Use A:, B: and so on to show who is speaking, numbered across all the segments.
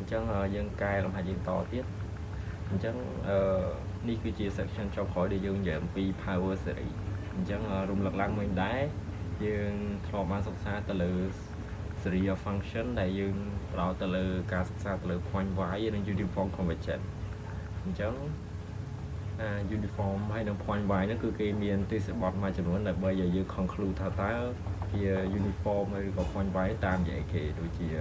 A: chẳng dân cài làm hai diện to tiếp chẳng ní cứ chia section cho khỏi để dương dệm vì power series chẳng rung lật lăng mình đá dương thọ ban sốc xa tờ lự series of function đại dương đó tờ lự ca sốc xa tờ lự point vái nên uniform convergent chẳng uniform hay là point vái nó cứ cái miền tây sẽ bọt mà chẳng muốn là bây giờ dương conclude thao tá kia uniform hay có point vái tam vậy kì đôi chia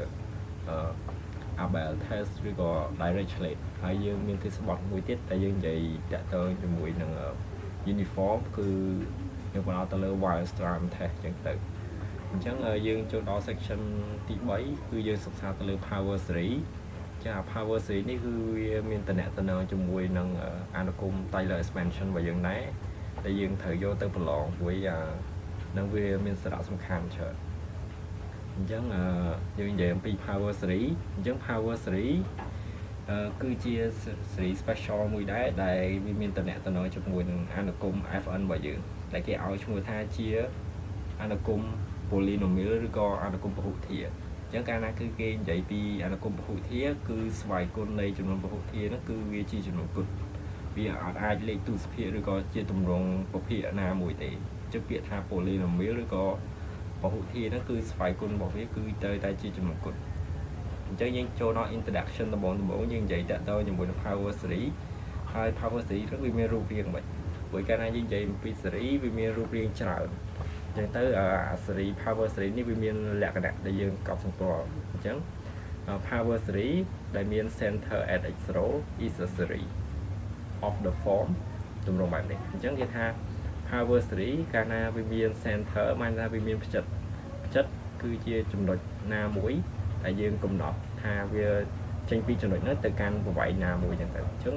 A: about test ឬក៏ directly ហើយយើងមានទិសបត់មួយទៀតតែយើងនិយាយតាក់ទងជាមួយនឹង uniform គឺយើងបន្តទៅលើ wirestrom test ចឹងទៅអញ្ចឹងយើងចូលដល់ section ទី3គឺយើងសិក្សាទៅលើ power series ចា power series នេះគឺវាមានតំណែងជាមួយនឹងអានុគម Taylor expansion របស់យើងដែរដែលយើងត្រូវយកទៅប្រឡងព្រោះនឹងវាមានសារៈសំខាន់ច្រើនអញ្ចឹងយើងនិយាយអំពី power series អញ្ចឹង power series គឺជា series special មួយដែរដែលវាមានតំណែងជាមួយនឹងអានុគម Fn របស់យើងដែលគេឲ្យឈ្មោះថាជាអានុគម polynomial ឬក៏អានុគមពហុធាតុអញ្ចឹងកាលណាគឺគេនិយាយពីអានុគមពហុធាតុគឺស្វ័យគុណនៃចំនួនពហុធាតុហ្នឹងគឺវាជាចំនួនគុណវាអាចលេខទូសភាគឬក៏ជាទម្រង់ពភាគណាមួយទេអញ្ចឹងពាក្យថា polynomial ឬក៏ពហុធាតុហ្នឹងគឺស្វ័យគុណរបស់វាគឺត្រូវតែជាចំនួនគុណអញ្ចឹងយើងចូលដល់ introduction ដំបូងយើងនិយាយតាក់ទងជាមួយនឹង power series ហើយ power series ហ្នឹងវាមានរូបរាងមិនព្រោះកាលណាយើងនិយាយអំពី series វាមានរូបរាងច្រើនអញ្ចឹងទៅseries power series នេះវាមានលក្ខណៈដែលយើងកត់សម្គាល់អញ្ចឹង power series ដែលមាន center at x0 is a series of the form ទម្រង់បែបនេះអញ្ចឹងគេថា power series កាលណាវាមាន center បានថាវាមានផ្ចិតគឺជាចំណុចណាមួយដែលយើងកំណត់ថាវាចេញពីចំណុចនោះទៅកាន់ប្រវែងណាមួយចឹងទៅអញ្ចឹង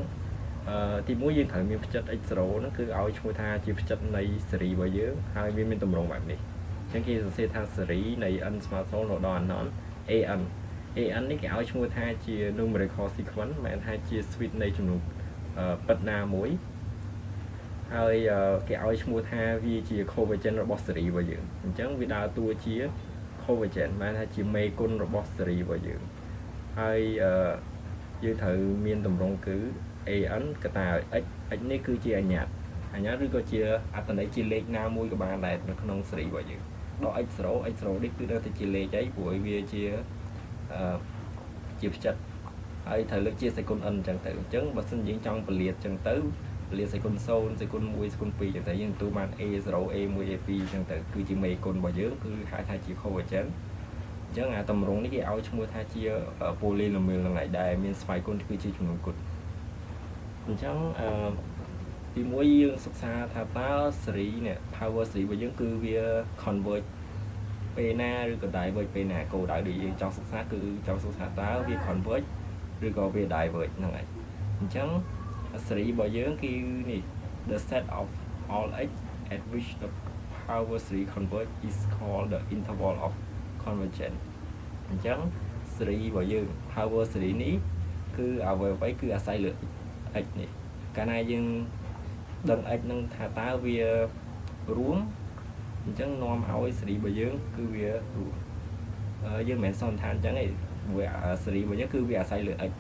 A: ទី1យើងត្រូវមានផ្ចិត x0 ហ្នឹងគឺឲ្យឈ្មោះថាជាផ្ចិតនៃ series របស់យើងហើយវាមានទម្រង់បែបនេះអញ្ចឹងគេសរសេរថា series នៃ n ស្មើ0ដល់ anon an នេះគេឲ្យឈ្មោះថាជា numerical sequence មិនមែនថាជា switch នៃចំនួនពិតណាមួយហើយគេឲ្យឈ្មោះថាវាជា convergent របស់ series របស់យើងអញ្ចឹងវាដើរតួជា convergent បានថាជាមេគុណរបស់ series របស់យើងហើយយើងត្រូវមានទម្រង់គឺ an កតា x នេះគឺជាអញ្ញត្តឬក៏ជាអត្ថន័យជាលេខណាមួយក៏បានដែរនៅក្នុង series របស់យើងដល់ x0 នេះគឺនៅតែជាលេខអីព្រោះវាជាផ្ចិតហើយត្រូវលើកជាសេគុណ n អញ្ចឹងទៅអញ្ចឹងបើសិនយើងចង់ពលាតអញ្ចឹងទៅពលាតសេគុណ0សេគុណ1សេគុណ2អញ្ចឹងទៅយើងទទួលបាន a0 a1 a2 អញ្ចឹងទៅគឺជាមេគុណរបស់យើងគឺហៅថាជា convergent អញ្ចឹងអាតម្រងនេះគេឲ្យឈ្មោះថាជា polynomial ហ្នឹងហើយដែលមានស្វ័យគុណគឺជាចំនួនគុណអញ្ចឹងទី1យើងសិក្សាថាតើ series នេះ power series របស់យើងគឺវា converge ពេលណាឬក៏ diverge ពេលណាគោលដៅដែលយើងចង់សិក្សាគឺចង់សិក្សាតើវា converge ឬក៏វា diverge ហ្នឹងហើយអញ្ចឹង series របស់យើងគឺនេះ the set of all x at which the power series converge is called the interval of convergence អញ្ចឹង series របស់យើង power series នេះគឺអ្វីគឺអាស្រ័យលើ x នេះកាលណាយើងដឹង x នឹងថាតើវារួមអញ្ចឹងនាំឲ្យ series របស់យើងគឺវារួមយើងមិនមែនសន្និដ្ឋានអញ្ចឹងទេព្រោះ series របស់យើងគឺវាអាស្រ័យលើ x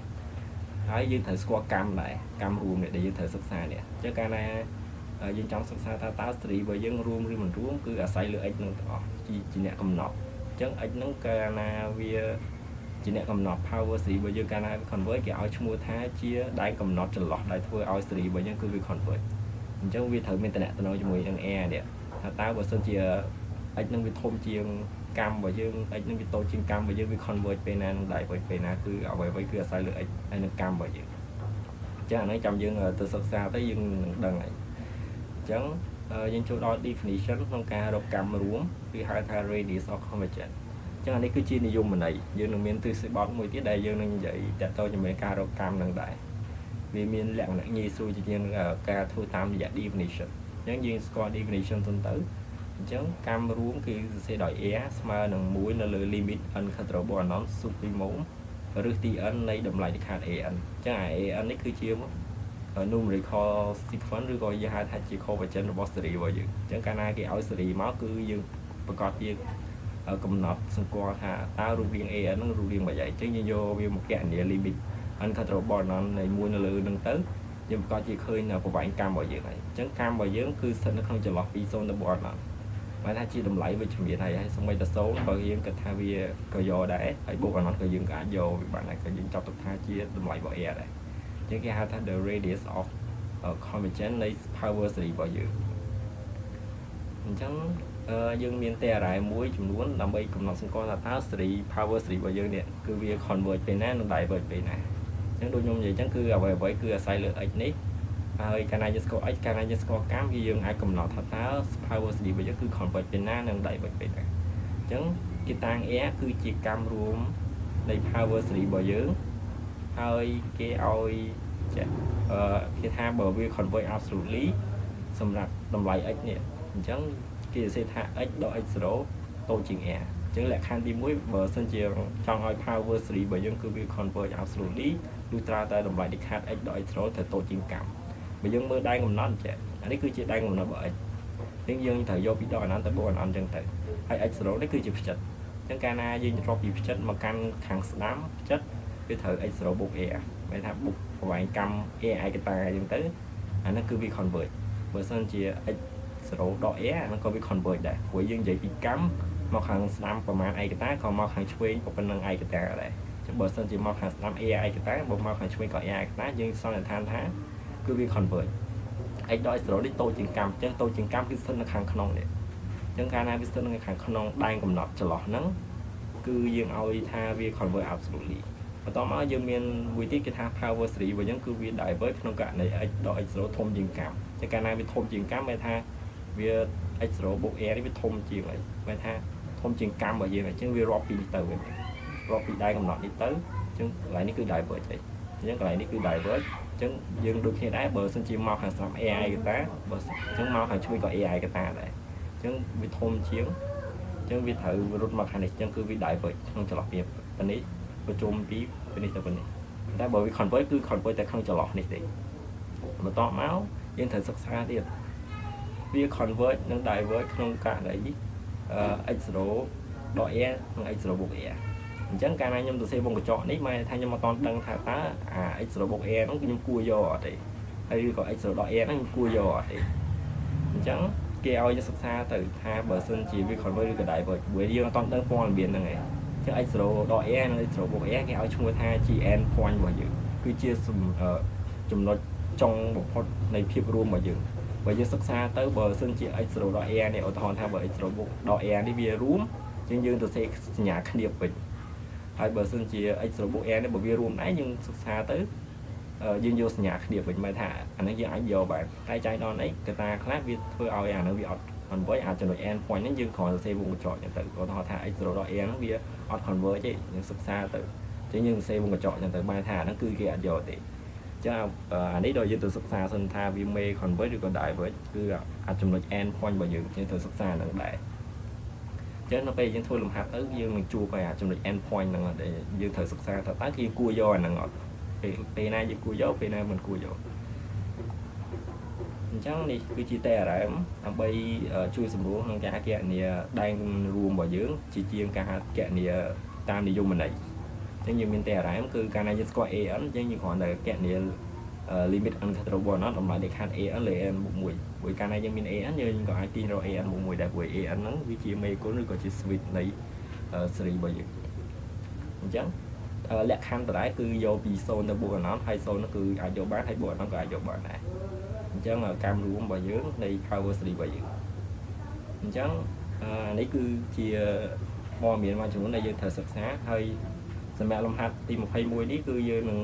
A: ហើយយើងត្រូវស្គាល់កម្មដែរកម្មរួមនេះដែលយើងត្រូវសិក្សានេះអញ្ចឹងកាលណាយើងចង់សិក្សាថាតើ series របស់យើងរួមឬមិនរួមគឺអាស្រ័យលើ x នឹងទាំងអស់ជាអ្នកកំណត់អញ្ចឹង x នឹងកាលណាវាជាអ្នកកំណត់ power series របស់យើងកាលណា converge គេឲ្យឈ្មោះថាជាដែនកំណត់ចន្លោះដែលធ្វើឲ្យ series របស់យើងគឺវា converge អញ្ចឹងវាត្រូវមានតំណែងជាមួយនឹង a នេះថាតើបើសិនជា x នឹងវាធំជាងកម្មរបស់យើង x នឹងវាតូចជាងកម្មរបស់យើងវា converge ពេលណានឹងដែរពេលណាគឺអ្វីគឺអាស្រ័យលើ x ហើយនឹងកម្មរបស់យើងអញ្ចឹងអានេះចាំយើងទៅសិក្សាទៅយើងនឹងដឹងហើយអញ្ចឹងយើងចូលដល់ definition ក្នុងការរកកម្មរួមគឺហៅថា radius of convergence អញ្ចឹងអានេះគឺជានិយមន័យយើងនឹងមានទ្រឹស្ដីបទមួយទៀតដែលយើងនឹងនិយាយតាក់ទងជាមួយការរកកម្មនឹងដែរវាមានលក្ខណៈងាយស្រួលជាងការធ្វើតាមរយៈ definition អញ្ចឹងយើងស្គាល់ definition សិនទៅអញ្ចឹងកម្មរួមគឺសរសេរដោយ a ស្មើនឹង1នៅលើ limit n ខិតត្រូវបូក anon supremum ឬទី n នៃតម្លៃលិខិត an អញ្ចឹង an នេះគឺជា numerical sequence ឬក៏យើងហៅថាជា convergent របស់ series របស់យើងអញ្ចឹងកាលណាគេឲ្យ series មកគឺយើងប្រកាសជា កំណត់សង្កល់ថាតើរូបរាង AN ហ្នឹងរូបរាងបែបយ៉ាងអញ្ចឹងយើងយកវាមកគណនា limit uncountable នៃមួយនៅលើហ្នឹងទៅយើងប្រកាសជាឃើញប្រវែងកម្មរបស់យើងហើយអញ្ចឹងកម្មរបស់យើងគឺស្ថិតនៅក្នុងចន្លោះពី0ទៅ4ហ្នឹងបានថាជាតម្លៃវិជ្ជមានហើយសូម្បីតែ0បើយើងគិតថាវាក៏យកដែរហើយបូកអានោះក៏យើងក៏អាចយកវាបានដែរក៏យើងចាប់ទុកថាជាតម្លៃរបស់ A ដែរអញ្ចឹងគេហៅថា the radius of convergence នៃ power series របស់យើងអញ្ចឹងយើងមានតែរ៉ែមួយចំនួនដើម្បីកំណត់សង្កល់ថាតើ series power series របស់យើងនេះគឺវា converge ពេលណានិង diverge ពេលណាអញ្ចឹងដូចខ្ញុំនិយាយអញ្ចឹងគឺអ្វីគឺអាស្រ័យលើ x នេះហើយកាលណាយើងស្គាល់ x កាលណាយើងស្គាល់កម្មគឺយើងអាចកំណត់ថាតើ power series របស់យើងគឺ converge ពេលណានិង diverge ពេលណាអញ្ចឹងគេតាំង a គឺជាកម្មរួមនៃ power series របស់យើងហើយគេឲ្យគេថាបើវា converge absolutely សម្រាប់តម្លៃ x នេះអញ្ចឹងគេនិយាយថា x ដល់ x0 តូចជាង a អញ្ចឹងលក្ខខណ្ឌទី1បើសិនជាចង់ឲ្យ power series របស់យើងគឺវា converge absolutely លុះត្រាតែតម្លៃនៃខាត x ដល់ x0 ត្រូវតូចជាងកម្មបើយើងមើលដែនកំណត់ចេះអានេះគឺជាដែនកំណត់របស់ x អញ្ចឹងយើងត្រូវយកពីដកអនន្តទៅបូកអនន្តអញ្ចឹងទៅហើយ x0 នេះគឺជាផ្ចិតអញ្ចឹងកាលណាយើងត្រឡប់ពីផ្ចិតមកកាន់ខាងស្ដាំផ្ចិតវាត្រូវ x0 បូក a មានថាបូកប្រវែងកម្ម a ឯកតាអញ្ចឹងទៅអានេះគឺវា converge បើសិនជា x0 ដល់ a ហ្នឹងក៏វា converge ដែរព្រោះយើងនិយាយពីកម្មមកខាងស្ដាំប្រមាណឯកតាក៏មកខាងឆ្វេងប៉ុណ្ណឹងឯកតាដែរចឹងបើសិនជាមកខាងស្ដាំ a ឯកតាបើមកខាងឆ្វេងក៏ a ឯកតាយើងសន្និដ្ឋានថាគឺវា converge x ដល់ x0 នេះតូចជាងកម្មចឹងតូចជាងកម្មគឺស្ថិតនៅខាងក្នុងនេះចឹងកាលណាវាស្ថិតនៅខាងក្នុងដែនកំណត់ចន្លោះហ្នឹងគឺយើងឲ្យថាវា converge absolutely បន្តមកយើងមានមួយទៀតគេថា power series របស់យើងគឺវា diverge ក្នុងករណី x ដល់ x0 ធំជាងកម្មចឹងកាលណាវាធំជាងកម្មមានថាវា x0 បូក a នេះវាធំជាងហើយមានថាធំជាងកម្មរបស់យើងអញ្ចឹងវារាប់ពីនេះទៅវិញរាប់ពីដែនកំណត់នេះទៅអញ្ចឹងកន្លែងនេះគឺ diverge ហើយអញ្ចឹងកន្លែងនេះគឺ diverge អញ្ចឹងយើងដូចគ្នាដែរបើសិនជាមកខាងស្ដាំ a ឯកតាបើអញ្ចឹងមកខាងឆ្វេងក៏ a ឯកតាដែរអញ្ចឹងវាធំជាងអញ្ចឹងវាត្រូវរត់មកខាងនេះអញ្ចឹងគឺវា diverge ក្នុងចន្លោះពីនេះប្រជុំពីនេះទៅនេះតែបើវា converge គឺ converge តែក្នុងចន្លោះនេះទេបន្តមកយើងត្រូវសិក្សាទៀតវា converge និង diverge ក្នុងករណីx0 ដល់ a និង x0 បូក a អញ្ចឹងកាលណាខ្ញុំទៅសេវងកញ្ចក់នេះមកថាខ្ញុំមកតន់ដឹងថាតើអា x0 បូក a ហ្នឹងខ្ញុំគួរយកអត់ទេហើយឬក៏ x0 ដល់ a ហ្នឹងខ្ញុំគួរយកអត់ទេអញ្ចឹងគេឲ្យយើងសិក្សាទៅថាបើសិនជាវា converge ឬក៏ diverge ព្រោះយើងអត់តន់ដឹងព័ត៌មានហ្នឹងឯងចឹង x0 ដល់ a និង x0 បូក a គេឲ្យឈ្មោះថា gn point របស់យើងគឺជាចំណុចចុងបំផុតនៃភាពរួមរបស់យើងបើយើងសិក្សាទៅបើសិនជា x0 ដល់ a នេះឧទាហរណ៍ថាបើ x0 បូកដល់ a នេះវារួមជាងយើងទៅសេសញ្ញាគ្នាវិញហើយបើសិនជា x0 បូក a នេះបើវារួមដែរយើងសិក្សាទៅយើងយកសញ្ញាគ្នាវិញមកថាអានេះយើងអាចយកបានតែចៃដន្យអីកតាខ្លះវាធ្វើឲ្យអានោះវាអត់ converge អាចចំណុច n point ហ្នឹងយើងគ្រាន់តែសេវងកញ្ចក់ចឹងទៅឧទាហរណ៍ថា x0 ដល់ a ហ្នឹងវាអត់ converge ទេយើងសិក្សាទៅចឹងយើងសេវងកញ្ចក់ចឹងទៅបានថាហ្នឹងគឺគេអត់យកទេចឹងអានេះដល់យើងទៅសិក្សាសិនថាវា may converge ឬក៏ diverge គឺអាចចំណុច n point របស់យើងយើងត្រូវសិក្សាហ្នឹងដែរចឹងនៅពេលយើងធ្វើលំហាត់ទៅយើងនឹងជួបឲ្យចំណុច n point ហ្នឹងដែលយើងត្រូវសិក្សាថាតើគេគួរយកអាហ្នឹងអត់ពេលណាយើងគួរយកពេលណាមិនគួរយកអញ្ចឹងនេះគឺជាតែអារម្មណ៍ដើម្បីជួយសម្រួលក្នុងការគណនាដែនរួមរបស់យើងជាជាងការគណនាតាមនិយមន័យអញ្ចឹងយើងមានតែអារម្មណ៍គឺកាលណាយើងស្គាល់ an អញ្ចឹងយើងគ្រាន់តែគណនា limit uncountable ណាតម្លៃនៃខាត an លើ an បូក1ព្រោះកាលណាយើងមាន an យើងក៏អាចទាញរក an បូក1ដែរព្រោះ an ហ្នឹងវាជាមេគុណឬក៏ជា switch នៃ series របស់យើងអញ្ចឹងលក្ខខណ្ឌដដែលគឺយកពី0ទៅបូកអនន្តហើយ0នោះគឺអាចយកបានហើយបូកអនន្តក៏អាចយកបានដែរអញ្ចឹងកម្មរួមរបស់យើងនៃ power series របស់យើងអញ្ចឹងនេះគឺជាព័ត៌មានមួយចំនួនដែលយើងត្រូវសិក្សាហើយសម្រាប់លំហាត់ទី21នេះគឺយើងនឹង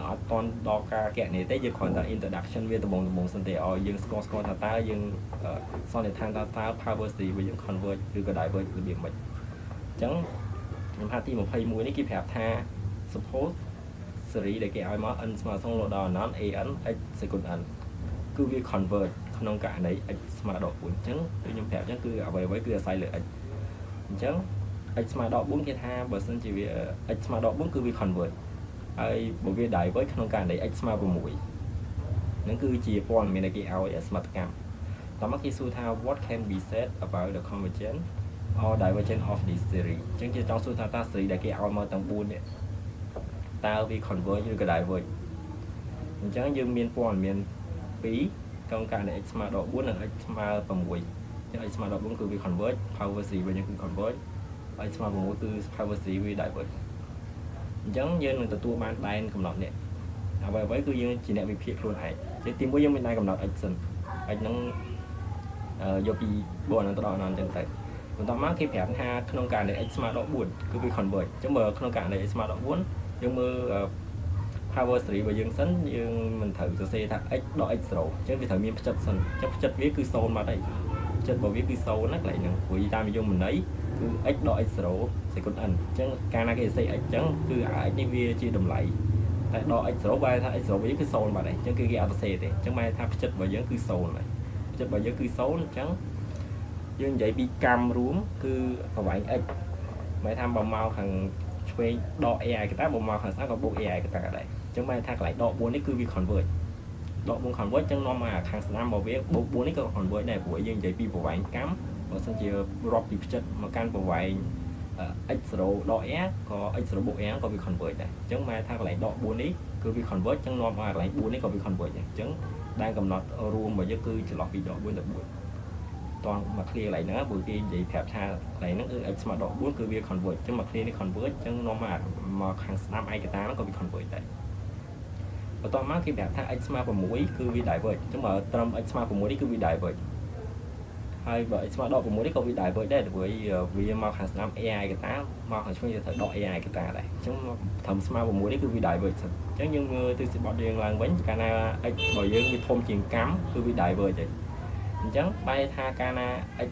A: អត់តន់ដល់ការគណនាទេយើងគ្រាន់តែ introduction វាដំបូងសិនទេឲ្យយើងស្គាល់ថាតើយើងសន្និដ្ឋានថាតើ power series របស់យើង converge ឬក៏ diverge របៀបម៉េចអញ្ចឹងលំហាត់ទី21នេះគេប្រាប់ថា suppose series ដែលគេឲ្យមក n ស្មើ0ដល់អនន្ត an x second n គឺវា converge ក្នុងករណី x ស្មើដល់4អញ្ចឹងខ្ញុំប្រាប់អញ្ចឹងគឺអ្វីគឺអាស្រ័យលើ x អញ្ចឹង x ស្មើដល់4គេថាបើសិនជាវា x ស្មើដល់4គឺវា converge ហើយបើវា diverge ក្នុងករណី x ស្មើ6ហ្នឹងគឺជាព័ត៌មានដែលគេឲ្យសមត្ថកម្មតោះមកគេសួរថា what can be said about the convergence all divergent of this series អញ្ចឹងជាចង់សួរថាតើ series ដែលគេឲ្យមកទាំង4នេះតើវា converge ឬក៏ diverge អញ្ចឹងយើងមានព័ត៌មាន2ក្នុងករណី x ស្មើដល់4និង x ស្មើ6អញ្ចឹង x ស្មើដល់4គឺវា converge power series របស់យើងគឺ converge x ស្មើ6គឺ power series វា diverge អញ្ចឹងយើងនឹងទទួលបានដែនកំណត់នេះអ្វីៗគឺយើងជាអ្នកវិភាគខ្លួនឯងជាទីមួយយើងមានដែនកំណត់ x សិន x ហ្នឹងយកពីបូកអនន្តទៅដល់អនន្តអញ្ចឹងទៅបន្ទាប់មកគេប្រាប់ថាក្នុងករណី x ស្មើដល់4គឺវា converge អញ្ចឹងបើក្នុងករណី x ស្មើដល់4យើងមើល power series របស់យើងសិនយើងមិនត្រូវសរសេរថា x ដល់ x 0អញ្ចឹងវាត្រូវមានផ្ចិតសិនអញ្ចឹងផ្ចិតវាគឺ0បាត់ហើយផ្ចិតរបស់វាគឺ0ណាកន្លែងហ្នឹងព្រោះតាមនិយមន័យគឺ x ដល់ x 0សេគុណ n អញ្ចឹងកាលណាគេសរសេរ x អញ្ចឹងគឺ x នេះវាជាតម្លៃតែដល់ x 0បែរថា x 0វិញគឺ0បាត់ហើយអញ្ចឹងគឺគេអត់សរសេរទេអញ្ចឹងបែរថាផ្ចិតរបស់យើងគឺ0ហើយផ្ចិតរបស់យើងគឺ0អញ្ចឹងយើងនិយាយពីកម្មរួមគឺប្រវែង x បែរថាបើមកខាងឆ្វេងដក ai កតាបើមកខាងស្ដាំក៏បូក ai កតាដែរអញ្ចឹងបែរថាកន្លែងដក4នេះគឺវា converge ដក4 converge អញ្ចឹងនាំមកខាងស្ដាំរបស់វាបូក4នេះក៏ converge ដែរព្រោះយើងនិយាយពីប្រវែងកម្មបើសិនជារាប់ពីផ្ចិតមកកាន់ប្រវែង x0 ដក a ក៏ x0 បូក a ក៏វា converge ដែរអញ្ចឹងបែរថាកន្លែងដក4នេះគឺវា converge អញ្ចឹងនាំមកកន្លែង4នេះក៏វា converge ដែរអញ្ចឹងដែនកំណត់រួមរបស់យើងគឺចន្លោះពីដក4ទៅ4តោះមក clear កន្លែងហ្នឹងព្រោះគេនិយាយប្រាប់ថាកន្លែងហ្នឹងគឺ x ស្មើដល់4គឺវា converge អញ្ចឹងមក clear នេះ converge អញ្ចឹងនាំមកខាងស្ដាំឯកតាហ្នឹងក៏វា converge ដែរបន្ទាប់មកគេប្រាប់ថា x ស្មើ6គឺវា diverge អញ្ចឹងបើត្រឹម x ស្មើ6នេះគឺវា diverge ហើយបើ x ស្មើដល់6នេះក៏វា diverge ដែរព្រោះវាមកខាងស្ដាំ ai កតាមកខាងឆ្វេងទៅដក ai កតាដែរអញ្ចឹងត្រឹមស្មើ6នេះគឺវា diverge សិនអញ្ចឹងយើងមើលទិសបត់យើងឡើងវិញកាលណា x របស់យើងវាធំជាងកម្មគឺវា diverge ទេអញ្ចឹងបែរថាកាលណា x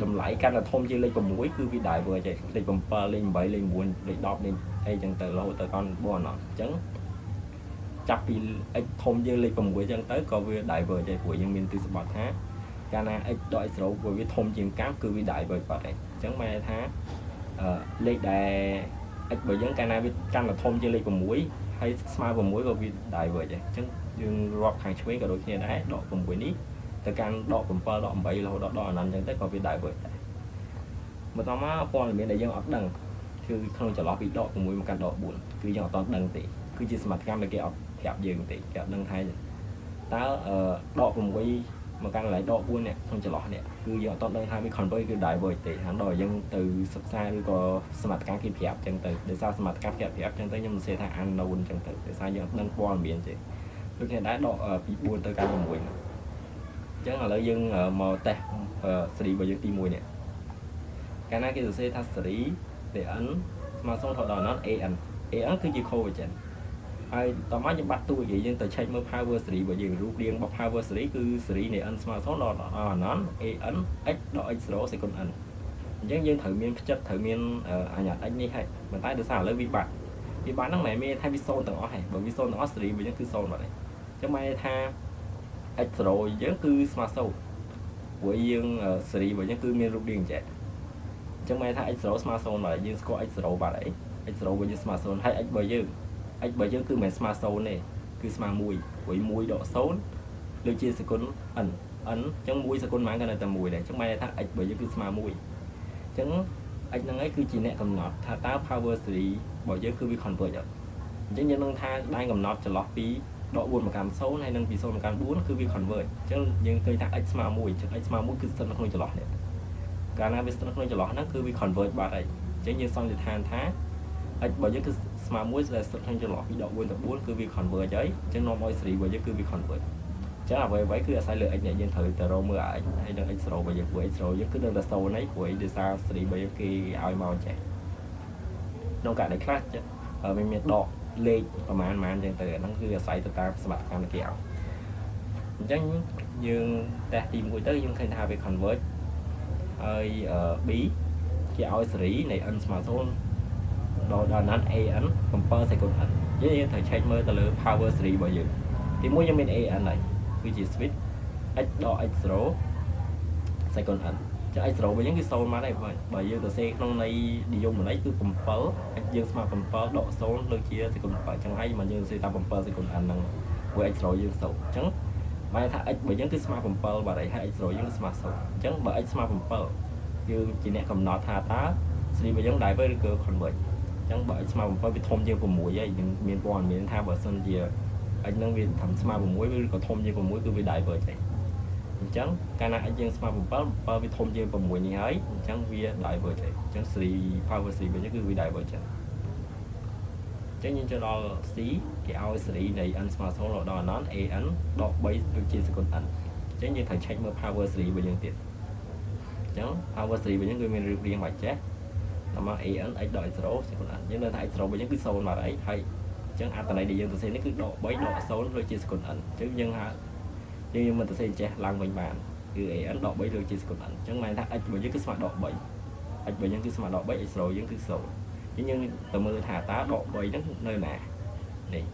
A: តម្លៃកាន់តែធំជាងលេខ6គឺវា diverge ទេលេខ7លេខ8លេខ9លេខ10លេខអីចឹងទៅរហូតទៅដល់4អញ្ចឹងចាប់ពី x ធំជាងលេខ6អញ្ចឹងទៅក៏វា diverge ទេព្រោះយើងមានទិសបត់ថាកាលណា x ដល់ x 0ព្រោះវាធំជាងកម្មគឺវា diverge បាត់ទេអញ្ចឹងបែរថាលេខដែល x របស់យើងកាលណាវាកាន់តែធំជាងលេខ6ហើយស្មើ6ក៏វា diverge ដែរអញ្ចឹងយើងរាប់ខាងឆ្វេងក៏ដូចគ្នាដែរដក6នេះទៅកាន់ដក7ដក8រហូតដល់អនន្តអញ្ចឹងទៅក៏វា diverge ដែរបន្តមកព័ត៌មានដែលយើងអត់ដឹងគឺក្នុងចន្លោះពីដក6មកកាន់ដក4គឺយើងអត់ដឹងទេគឺជាសមត្ថកម្មដែលគេអត់ប្រាប់យើងទេគេអត់ដឹងថាតើដក6មកកាន់កន្លែងដក4នេះក្នុងចន្លោះនេះគឺយើងអត់ដឹងថាវា converge គឺ diverge ទេហាក់ដល់យើងទៅសិក្សាឬក៏សមត្ថកម្មគេប្រាប់អញ្ចឹងទៅដោយសារសមត្ថកម្មគេប្រាប់អញ្ចឹងទៅខ្ញុំសរសេរថា unknown អញ្ចឹងទៅដោយសារយើងអត់ដឹងព័ត៌មានទេដូចគ្នាដែរដកពី4ទៅកាន់6អញ្ចឹងឥឡូវយើងមកតេស្តស៊េរីរបស់យើងទី1នេះកាលណាគេសរសេរថាស៊េរី n ស្មើ0ទៅដល់ an គឺជា convergent ហើយតោះមកយើងបាត់តួនិយាយយើងទៅ check មើល power series របស់យើងរូបរាងរបស់ power series គឺ series នៃ n ស្មើ0ដល់អនន្ត an x ដល់ x 0សេគុណ n អញ្ចឹងយើងត្រូវមានផ្ចិតត្រូវមានអញ្ញាត x នេះហើយប៉ុន្តែដោយសារឥឡូវវាបាត់ហ្នឹងមិនមែនមានថាវា0ទាំងអស់ទេបើវា0ទាំងអស់ series របស់យើងគឺ0បាត់ហើយអញ្ចឹងមកថា x 0យើងគឺស្មើ0ព្រោះយើង series របស់យើងគឺមានរូបរាងចេះអញ្ចឹងមកថា x 0ស្មើ0បាត់ហើយយើងស្គាល់ x 0បាត់ហើយ x 0របស់យើងស្មើ0ហើយ x របស់យើងគឺមិនស្មើ0ទេគឺស្មើ1ព្រោះ1ដក0លើជាសេគុណ n អញ្ចឹង1សេគុណហ្នឹងក៏នៅតែ1ដែរអញ្ចឹងមកថា x របស់យើងគឺស្មើ1អញ្ចឹង x ហ្នឹងឯងគឺជាអ្នកកំណត់ថាតើ power series របស់យើងគឺវា converge អត់អញ្ចឹងយើងនឹងថាដែនកំណត់ចន្លោះពីដក4មកកាន់0ហើយនឹងពី0មកកាន់4គឺវា converge អញ្ចឹងយើងឃើញថា x ស្មើ1អញ្ចឹង x ស្មើ1គឺស្ថិតនៅក្នុងចន្លោះនេះកាលណាវាស្ថិតនៅក្នុងចន្លោះហ្នឹងគឺវា converge បាត់ហើយអញ្ចឹងយើងសន្និដ្ឋានថា x របស់យើងគឺស្មើ1ដែលស្ថិតក្នុងចន្លោះពីដក4ទៅ4គឺវា converge ហើយអញ្ចឹងនាំឲ្យ series របស់យើងគឺវា converge អញ្ចឹងអ្វីៗគឺអាស្រ័យលើ x នេះយើងត្រូវទៅរកមើល x ហើយនឹង x 0របស់យើងព្រោះ x 0យើងគឺនៅតែ0ហើយព្រោះដោយសារ series របស់យើងគេឲ្យមកចេះក្នុងករណីខ្លះមានដកលេខប្រមាណអញ្ចឹងទៅអាហ្នឹងគឺអាស្រ័យទៅតាមសមត្ថកម្មដែលគេឲ្យអញ្ចឹងយើងតេស្តទី1ទៅយើងឃើញថាវា converge ហើយ b គេឲ្យ series នៃ n ស្មើ0ដល់ណាត់ an 7សេគុណ n យើងត្រូវ check មើលទៅលើ power series របស់យើងទី1យើងមាន an ហើយគឺជា switch x ដល់ x 0សេគុណ n ចឹង x 0របស់យើងគឺ0មកហើយបើយើងទៅសេក្នុងន័យនិយមន័យគឺ7 x យើងស្មើ7ដក0លើជាសេគុណ7ចឹងហើយមកយើងសេតាម7សេគុណ n ហ្នឹងព្រោះ x 0យើង0ចឹងបែរថា x របស់យើងគឺស្មើ7បាទហើយ x 0យើងស្មើ0អញ្ចឹងបើ x ស្មើ7 dương chỉ nè cầm nọ thà tá thì bây giờ đại với cơ convert chẳng bởi smart bumper bị thôm dương của mũi ấy nhưng miền bòn miền tha bờ sân gì anh đang viên thầm smart bumper với có thôm dương của mũi cứ bị đại vợ chạy chẳng cái này anh dương smart bumper bị thôm dương của mũi như ấy chẳng vì đại vợ chạy chẳng xì power xì bây giờ cứ bị đại vợ chạy chẳng như cho đó xí cái ao xì này anh smart số rồi đó nó anh đọc bấy được chia sẻ con anh chẳng như thằng check mở power xì bây giờ tiền chẳng power xì bây giờ người mình riêng bài chết mà anh đợi số sẽ còn anh nhưng nên thay số bây giờ cứ sâu mà đấy hay chẳng anh tại này đi dân tôi xem nó cứ độ bấy độ số rồi chia sẻ còn anh chứ nhưng ha nhưng mình tôi xem che lăng mình bàn cứ anh độ bấy rồi chia sẻ còn anh chẳng may anh bây giờ cứ smart độ bấy anh bây giờ cứ smart độ bấy rồi vẫn cứ sâu nhưng từ mưa thả tá độ bấy đến nơi nào này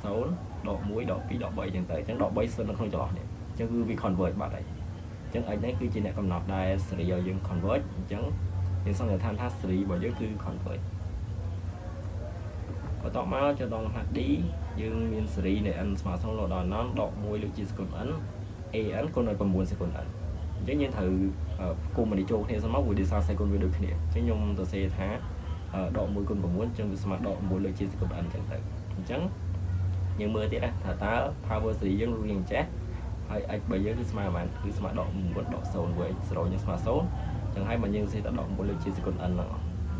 A: số độ muối độ phí độ bấy chẳng tới chẳng độ bấy sơn nó không cho này chẳng cứ vì convert bạn đấy chẳng anh đấy cứ chỉ là cầm nọt đây sử dụng dân convert chẳng nhưng sau này than thắt xử lý bởi giới cư convert có tỏ máu cho đồng hạt đi nhưng miền xử lý này anh mà xong rồi đó nó đọt mùi được chia còn ấn ấn con này còn buồn sẽ còn ấn giống như thử cùng mà đi chỗ thì sao máu vừa đi sao sẽ còn vừa được kia chứ nhung tôi sẽ thá đọt mùi con còn muốn trong cái smart đọt mùi được chia còn ấn chẳng tự chẳng nhưng mưa tiết á thả tá power xử lý dân riêng chết hay anh bây giờ cái smart man cứ smart đọt muốn đọt sồn với rồi như smart số chẳng hay mà nhưng sẽ tác động một lượng chia sẻ còn ăn nào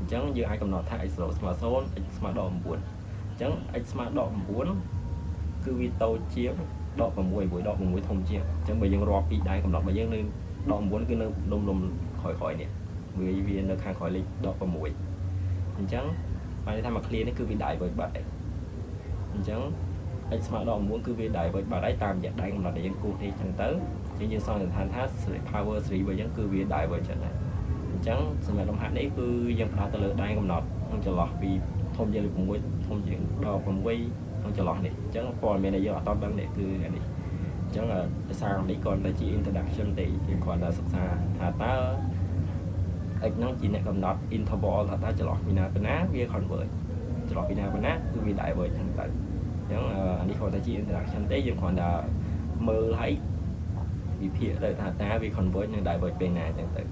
A: chẳng như ai cầm nọ thay số smart số smart đỏ buồn chẳng smart đỏ buồn cứ vì tàu chiếu đỏ và mùi buổi đỏ và mùi thông chiếu chẳng bây giờ rò bị đai cầm nọ bây giờ nên đỏ buồn cứ nôm nôm khỏi nè vì nó khang khỏi lịch đỏ và mùi chẳng mà thay mà clear nó cứ vì đại với bạn chẳng smart đỏ muốn cứ vì đại với bạn đấy tam dạng đai cầm nọ để dân cụ thì chẳng tới chỉ như sau này than thắt power xử lý bây giờ cứ vì đại với trận này chẳng sự mẹ đồng hạt đấy cứ dân đó từ lượt đang cầm nọt không cho lọt vì thông gia lực mũi thông chuyện đo còn quay không cho lọt này chẳng còn bên này do tao đang để cứ này chẳng là sao đấy còn là chỉ introduction thì còn là sắp xa thà ta anh nó chỉ là cầm nọt interval thà ta cho lọt vì nào bên á vì còn với cho lọt vì nào bên á cứ vì đại với thằng tận chẳng anh đi còn ta chỉ introduction đấy nhưng còn là mơ thấy vì phía đời thà ta vì còn với nhưng đại với bên này chẳng tận